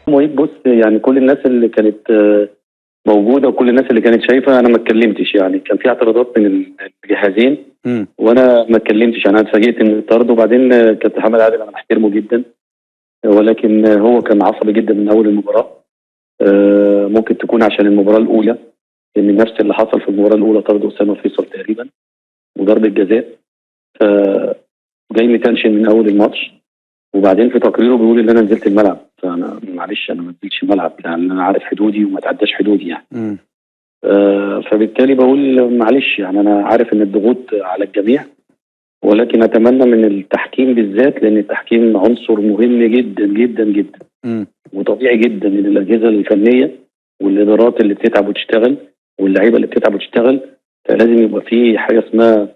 مهيب بص، يعني كل الناس اللي كانت موجوده وكل الناس اللي كانت شايفه، انا ما اتكلمتش. يعني كان في اعتراضات من الجهازين وانا ما اتكلمتش. انا اتفاجئت ان الطرد. وبعدين كابتن محمد عادل انا بحترمه جدا، ولكن هو كان عصبي جدا من اول المباراه. ممكن تكون عشان المباراه الاولى، لان نفس اللي حصل في المباراه الاولى طرد اسامه فيصل تقريبا وضربه جزاء. جاي متنشن من اول الماتش. وبعدين في تقريره بيقول ان انا نزلت الملعب، فانا معلش انا ما نزلتش الملعب لان انا عارف حدودي وما تعداش حدودي يعني. فبالتالي بقول معلش، يعني انا عارف ان الضغوط على الجميع، ولكن اتمنى من التحكيم بالذات، لان التحكيم عنصر مهم جدا جدا جدا. وطبيعي جدا ان الاجهزه الفنيه والادارات اللي بتتعب وتشتغل واللعيبه اللي بتتعب وتشتغل، فلازم يبقى في حاجه اسمها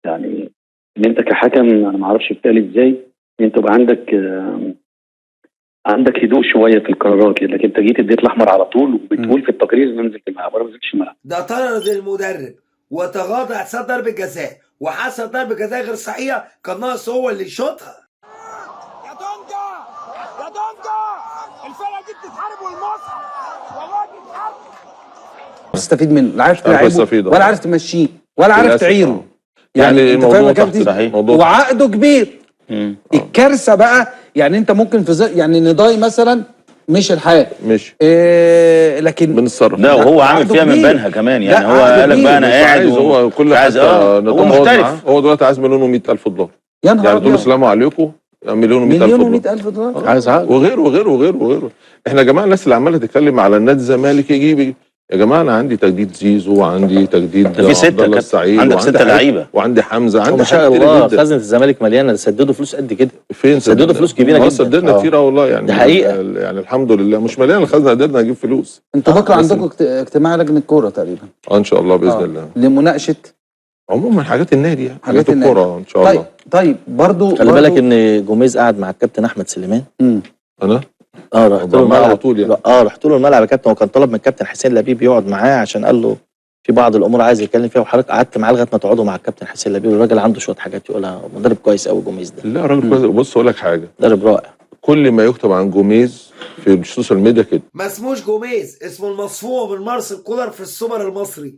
يعني ان انت كحكم، انا ما اعرفش بتقال ازاي، انت يبقى عندك هدوء شويه في القرارات، لانك انت جيت اديت الاحمر على طول وبتقول في التقرير ان نزلت الملعب وانا ما نزلتش الملعب. ده طرد المدرب وتغاضى عن حساب ضربه جزاء، وحسب ضربه جزاء غير صحيحه، كان ناقص هو اللي يشوطها. يا دونجا يا دونجا، الفرقه دي بتتحارب والمصر والله بتتحارب. تستفيد منه، لا عارف تلعبه ولا عارف تمشيه ولا عارف تعيره. يعني انت فاهم كام؟ وعقده كبير. الكارثه بقى يعني انت ممكن في يعني نضاي مثلا مش الحال مش لكن بنتصرف. لا وهو عامل فيها من بنها كمان، يعني هو قال لك بقى انا قاعد هو كل عايز هو محترف. هو دلوقتي عايز $1,100,000. يا نهار يعني تقول له السلام عليكم $1,100,000 عايز عقد وغيره. احنا يا جماعه الناس اللي عماله تتكلم على النادي الزمالك يجيب يا جماعه، انا عندي تجديد زيزو وعندي تجديد عبد الله السعيد، عندك 6 لعيبه وعندي حمزه، عندي ما شاء الله خزنه الزمالك مليانه، سددوا فلوس قد كده. فين سددوا فلوس كبيره جدا؟ سددنا كتير والله، يعني دي حقيقه. يعني الحمد لله مش مليانه الخزنه، قدرنا نجيب فلوس. انتوا بكره عندكم اجتماع لجنه كوره تقريبا؟ ان شاء الله باذن الله، لمناقشه عموما حاجات النادي، يعني حاجات الكوره ان شاء الله. طيب برضو خلي بالك ان جوميز قعد مع الكابتن احمد سليمان. انا رحت له الملعب على طول يعني. رحت له الملعب يا كابتن، وكان طلب من الكابتن حسين لبيب يقعد معاه عشان قال له في بعض الامور عايز يتكلم فيها، وحضرتك قعدت معاه لغايه ما تقعدوا مع الكابتن حسين لبيب. الراجل عنده شويه حاجات يقولها، مدرب كويس قوي جوميز ده. لا راجل كويس. بص اقول لك حاجه، مدرب رائع. كل ما يكتب عن جوميز في السوشيال ميديا كده. ما اسموش جوميز، اسمه المصفوع من مارسيل كولر في السوبر المصري.